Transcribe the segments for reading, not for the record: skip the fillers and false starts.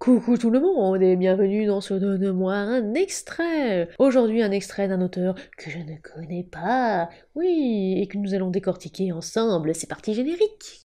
Coucou tout le monde et bienvenue dans ce Donne-moi un extrait. Aujourd'hui un extrait d'un auteur que je ne connais pas, oui, et que nous allons décortiquer ensemble. C'est parti générique.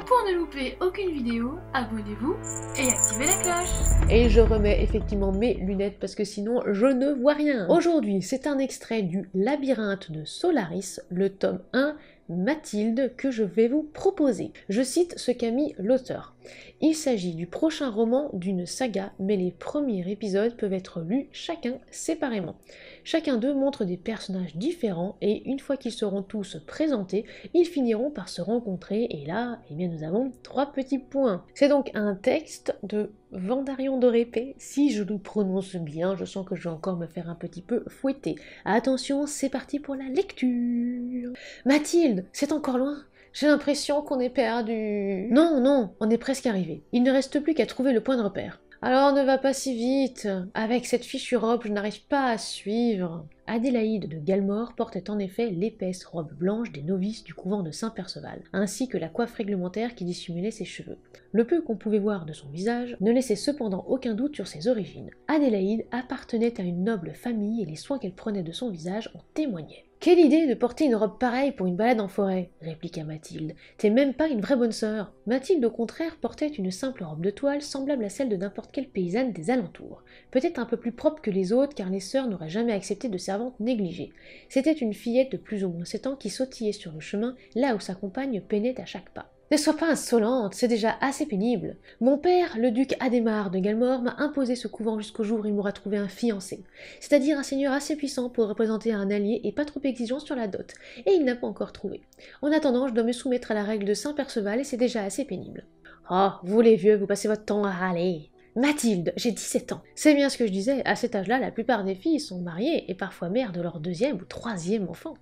Pour ne louper aucune vidéo, abonnez-vous et activez la cloche. Et je remets effectivement mes lunettes parce que sinon je ne vois rien. Aujourd'hui c'est un extrait du Labyrinthe de Solaris, le tome 1, Mathilde, que je vais vous proposer. Je cite ce qu'a mis l'auteur. Il s'agit du prochain roman d'une saga, mais les premiers épisodes peuvent être lus chacun séparément. Chacun d'eux montre des personnages différents et une fois qu'ils seront tous présentés, ils finiront par se rencontrer et là, eh bien nous avons 3 petits points. C'est donc un texte de Vandarion Dorépé, si je le prononce bien, je sens que je vais encore me faire un petit peu fouetter. Attention, c'est parti pour la lecture. Mathilde, c'est encore loin? J'ai l'impression qu'on est perdu. Non, non, on est presque arrivé. Il ne reste plus qu'à trouver le point de repère. Alors ne va pas si vite. Avec cette fichue robe, je n'arrive pas à suivre. Adélaïde de Galmore portait en effet l'épaisse robe blanche des novices du couvent de Saint-Perceval, ainsi que la coiffe réglementaire qui dissimulait ses cheveux. Le peu qu'on pouvait voir de son visage ne laissait cependant aucun doute sur ses origines. Adélaïde appartenait à une noble famille et les soins qu'elle prenait de son visage en témoignaient. « Quelle idée de porter une robe pareille pour une balade en forêt !» répliqua Mathilde. « T'es même pas une vraie bonne sœur !» Mathilde, au contraire, portait une simple robe de toile semblable à celle de n'importe quelle paysanne des alentours. Peut-être un peu plus propre que les autres, car les sœurs n'auraient jamais accepté de servante négligée. C'était une fillette de plus ou moins 7 ans qui sautillait sur le chemin, là où sa compagne peinait à chaque pas. Ne sois pas insolente, c'est déjà assez pénible. Mon père, le duc Adhémar de Galmore, m'a imposé ce couvent jusqu'au jour où il m'aura trouvé un fiancé. C'est-à-dire un seigneur assez puissant pour représenter un allié et pas trop exigeant sur la dot. Et il n'a pas encore trouvé. En attendant, je dois me soumettre à la règle de Saint-Perceval et c'est déjà assez pénible. Oh, vous les vieux, vous passez votre temps à râler. Mathilde, j'ai 17 ans. C'est bien ce que je disais, à cet âge-là, la plupart des filles sont mariées et parfois mères de leur 2e ou 3e enfant.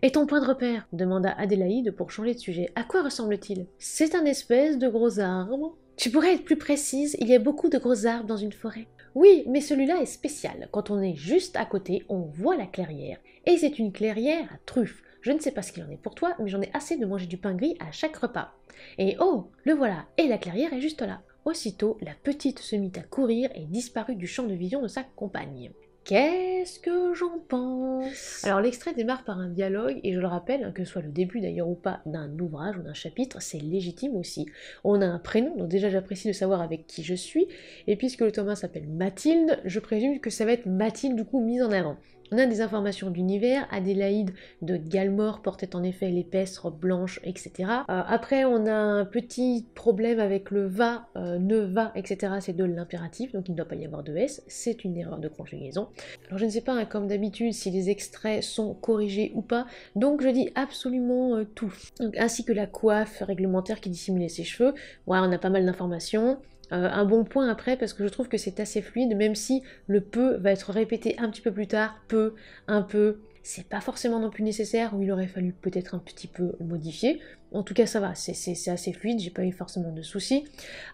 Et ton point de repère demanda Adélaïde pour changer de sujet. À quoi ressemble-t-il? C'est un espèce de gros arbre. Tu pourrais être plus précise, il y a beaucoup de gros arbres dans une forêt. Oui, mais celui-là est spécial. Quand on est juste à côté, on voit la clairière. Et c'est une clairière à truffes. Je ne sais pas ce qu'il en est pour toi, mais j'en ai assez de manger du pain gris à chaque repas. Et oh, le voilà, et la clairière est juste là. Aussitôt, la petite se mit à courir et disparut du champ de vision de sa compagne. Qu'est-ce que j'en pense? Alors l'extrait démarre par un dialogue, et je le rappelle, que ce soit le début d'ailleurs ou pas d'un ouvrage ou d'un chapitre, c'est légitime aussi. On a un prénom, donc déjà j'apprécie de savoir avec qui je suis, et puisque le tome 1 s'appelle Mathilde, je présume que ça va être Mathilde du coup mise en avant. On a des informations d'univers, Adélaïde de Galmore portait en effet l'épaisse robe blanche, etc. Après on a un petit problème avec le va, ne va, etc. C'est de l'impératif, donc il ne doit pas y avoir de S, c'est une erreur de conjugaison. Alors je ne sais pas, hein, comme d'habitude, si les extraits sont corrigés ou pas, donc je dis absolument tout. Donc, ainsi que la coiffe réglementaire qui dissimulait ses cheveux, voilà, on a pas mal d'informations. Un bon point après parce que je trouve que c'est assez fluide, même si le peu va être répété un petit peu plus tard, peu, un peu, c'est pas forcément non plus nécessaire, ou il aurait fallu peut-être un petit peu modifier. En tout cas ça va, c'est assez fluide, j'ai pas eu forcément de soucis.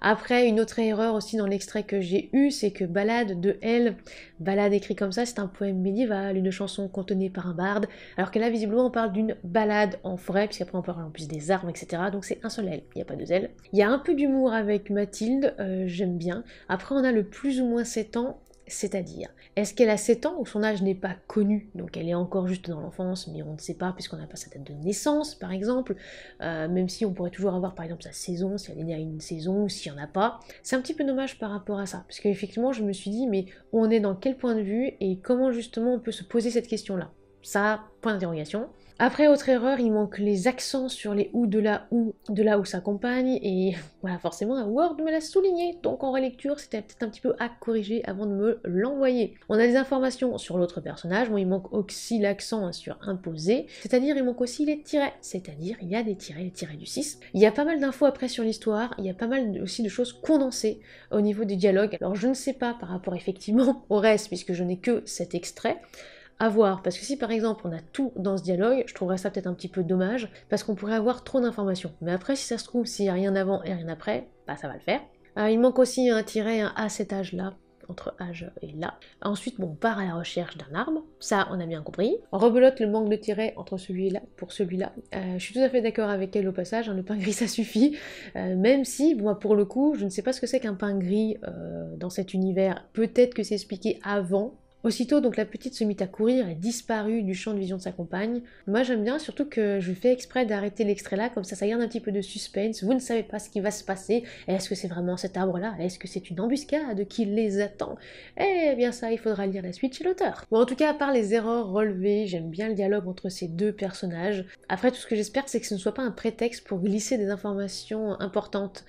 Après, une autre erreur aussi dans l'extrait que j'ai eu, c'est que Ballade de Elle, ballade écrit comme ça, c'est un poème médiéval, une chanson contenue par un barde, alors que là visiblement on parle d'une balade en forêt, puisqu'après on parle en plus des arbres, etc. Donc c'est un seul L, il n'y a pas deux L. Il y a un peu d'humour avec Mathilde, j'aime bien. Après on a le plus ou moins 7 ans, c'est-à-dire, est-ce qu'elle a 7 ans ou son âge n'est pas connu? Donc elle est encore juste dans l'enfance, mais on ne sait pas puisqu'on n'a pas sa date de naissance, par exemple. Même si on pourrait toujours avoir par exemple sa saison, si elle est née à une saison ou s'il n'y en a pas. C'est un petit peu dommage par rapport à ça, parce qu'effectivement je me suis dit, mais on est dans quel point de vue et comment justement on peut se poser cette question-là? Ça, point d'interrogation. Après, autre erreur, il manque les accents sur les ou, de là où s'accompagne, et voilà, forcément, un Word me l'a souligné, donc en relecture, c'était peut-être un petit peu à corriger avant de me l'envoyer. On a des informations sur l'autre personnage, bon, il manque aussi l'accent sur imposé, c'est-à-dire il manque aussi les tirets, c'est-à-dire il y a des tirets, les tirets du 6. Il y a pas mal d'infos après sur l'histoire, il y a pas mal aussi de choses condensées au niveau du dialogue, alors je ne sais pas par rapport effectivement au reste, puisque je n'ai que cet extrait, à voir, parce que si par exemple on a tout dans ce dialogue, je trouverais ça peut-être un petit peu dommage, parce qu'on pourrait avoir trop d'informations. Mais après, si ça se trouve, s'il n'y a rien avant et rien après, bah ça va le faire. Il manque aussi un tiret, un à cet âge-là. entre âge et là. Ensuite, bon, on part à la recherche d'un arbre, ça on a bien compris. On rebelote le manque de tiret entre celui-là pour celui-là. Je suis tout à fait d'accord avec elle au passage, hein, le pain gris ça suffit, même si, moi pour le coup, je ne sais pas ce que c'est qu'un pain gris dans cet univers, peut-être que c'est expliqué avant. Aussitôt, donc la petite se mit à courir, elle disparut du champ de vision de sa compagne. Moi j'aime bien, surtout que je fais exprès d'arrêter l'extrait là, comme ça garde un petit peu de suspense, vous ne savez pas ce qui va se passer, est-ce que c'est vraiment cet arbre là, est-ce que c'est une embuscade qui les attend? Eh bien ça, il faudra lire la suite chez l'auteur. Bon en tout cas, à part les erreurs relevées, j'aime bien le dialogue entre ces deux personnages. Après tout ce que j'espère c'est que ce ne soit pas un prétexte pour glisser des informations importantes.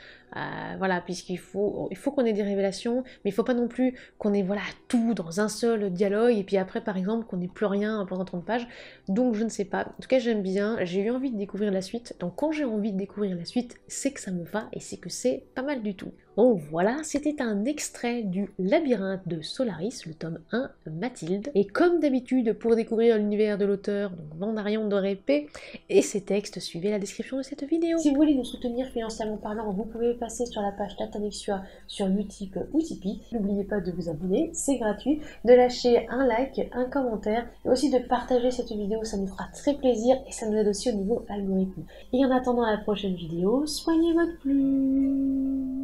Voilà, puisqu'il faut qu'on ait des révélations, mais il faut pas non plus qu'on ait voilà tout dans un seul dialogue, et puis après par exemple qu'on n'ait plus rien pendant 30 pages, donc je ne sais pas. En tout cas j'aime bien, j'ai eu envie de découvrir la suite, donc quand j'ai envie de découvrir la suite, c'est que ça me va, et c'est que c'est pas mal du tout. Bon voilà, c'était un extrait du Labyrinthe de Solaris, le tome 1, Mathilde, et comme d'habitude pour découvrir l'univers de l'auteur, donc Vandarion Dorépé, et ses textes, suivez la description de cette vidéo. Si vous voulez nous soutenir financièrement parlant, vous pouvez passer sur la page Tatanexua sur Utip ou Tipeee. N'oubliez pas de vous abonner, c'est gratuit, de lâcher un like, un commentaire, et aussi de partager cette vidéo, ça nous fera très plaisir et ça nous aide aussi au niveau algorithme. Et en attendant la prochaine vidéo, soignez votre plume.